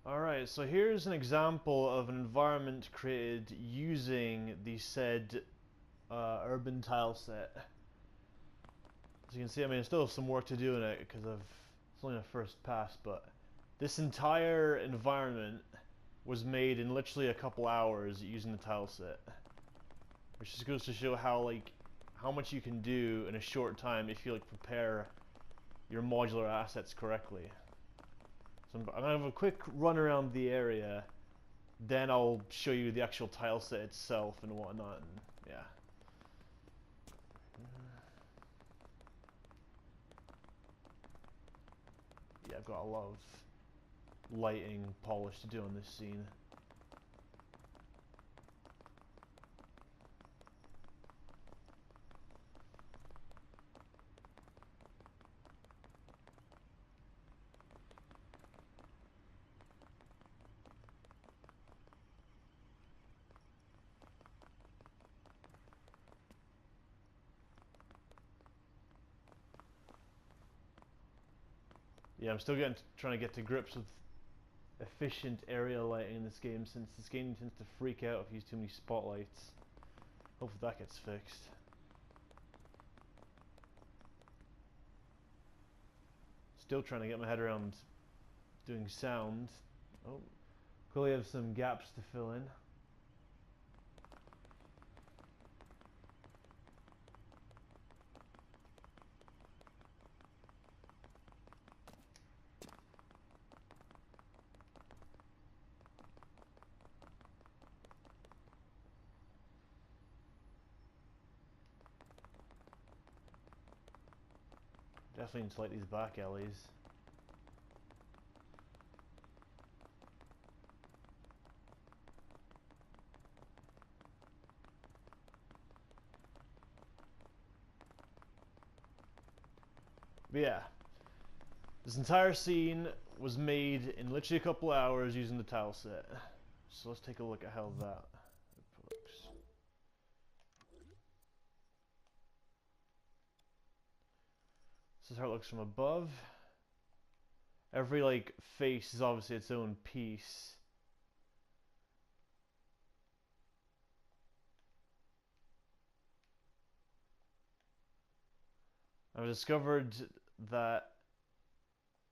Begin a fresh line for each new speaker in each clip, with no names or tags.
Alright, so here's an example of an environment created using the said urban tile set. As you can see, I mean, I still have some work to do in it because it's only a first pass, but this entire environment was made in literally a couple hours using the tile set. Which just goes to show how much you can do in a short time if you prepare your modular assets correctly. So I'm gonna have a quick run around the area, then I'll show you the actual tile set itself and whatnot, and yeah. Yeah, I've got a lot of lighting polish to do on this scene. Yeah, I'm still trying to get to grips with efficient area lighting in this game, since this game tends to freak out if you use too many spotlights. Hopefully that gets fixed. Still trying to get my head around doing sound. Oh, clearly have some gaps to fill in. Definitely need to light these back alleys. But yeah, this entire scene was made in literally a couple hours using the tile set. So let's take a look at how that looks. This is how it looks from above. Every face is obviously its own piece. I've discovered that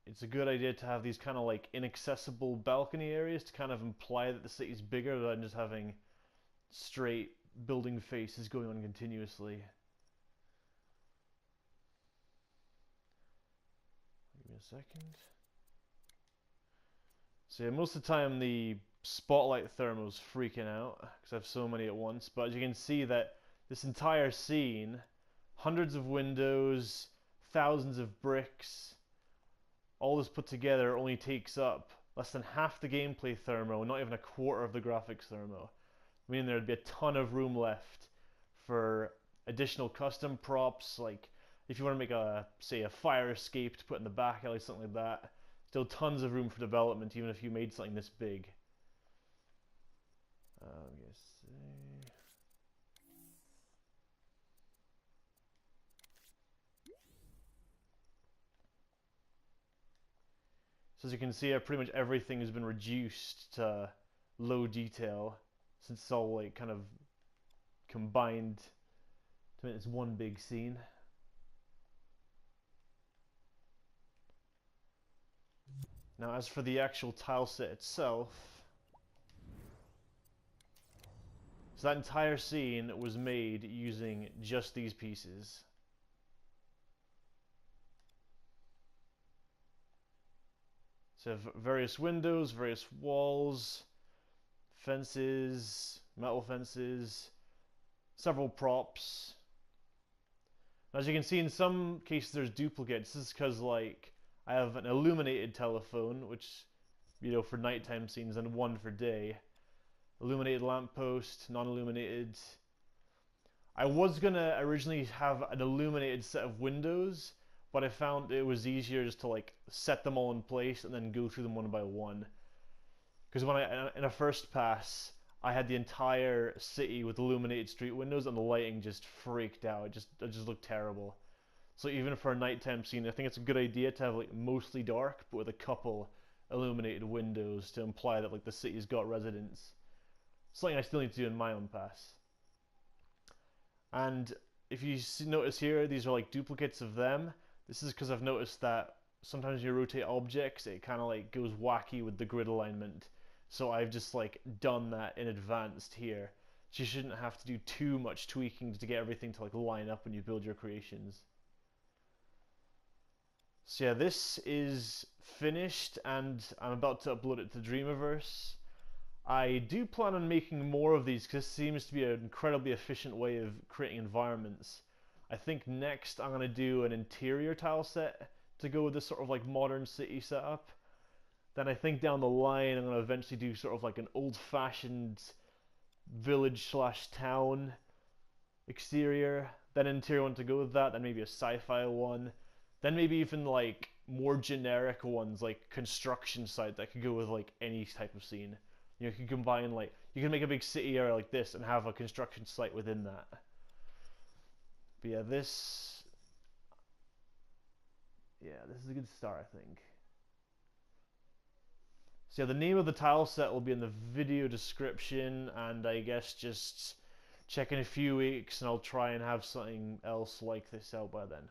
it's a good idea to have these kind of inaccessible balcony areas to kind of imply that the city's bigger rather than just having straight building faces going on continuously. Give me a second. So yeah, most of the time the spotlight thermo's freaking out because I have so many at once, but as you can see that this entire scene, hundreds of windows, thousands of bricks, all this put together only takes up less than half the gameplay thermo, not even a quarter of the graphics thermo, meaning there'd be a ton of room left for additional custom props, like if you want to make say a fire escape to put in the back alley, something like that. Still tons of room for development, even if you made something this big. I'm gonna see. So as you can see, pretty much everything has been reduced to low detail, since it's all kind of combined to make this one big scene. Now as for the actual tile set itself, so that entire scene was made using just these pieces. So various windows, various walls, fences, metal fences, several props. As you can see, in some cases there's duplicates. This is because I have an illuminated telephone, which, for nighttime scenes, and one for day. Illuminated lamppost, non-illuminated. I was gonna originally have an illuminated set of windows, but I found it was easier just to set them all in place and then go through them one by one. Because when in a first pass, I had the entire city with illuminated street windows and the lighting just freaked out. It just looked terrible. So even for a nighttime scene, I think it's a good idea to have mostly dark, but with a couple illuminated windows to imply that like the city's got residents. Something I still need to do in my own pass. And if you notice here, these are like duplicates of them. This is because I've noticed that sometimes when you rotate objects, it kind of like goes wacky with the grid alignment. So I've just like done that in advance here. So you shouldn't have to do too much tweaking to get everything to like line up when you build your creations. So yeah, this is finished and I'm about to upload it to Dreamiverse. I do plan on making more of these because this seems to be an incredibly efficient way of creating environments. I think next I'm going to do an interior tile set to go with this sort of like modern city setup. Then I think down the line I'm going to eventually do sort of like an old-fashioned village/town exterior, then an interior one to go with that, then maybe a sci-fi one, then maybe even like more generic ones like construction site that could go with like any type of scene. You can combine like, you can make a big city area like this and have a construction site within that. But yeah, this is a good start, I think. So yeah, the name of the tile set will be in the video description, and I guess just check in a few weeks and I'll try and have something else like this out by then.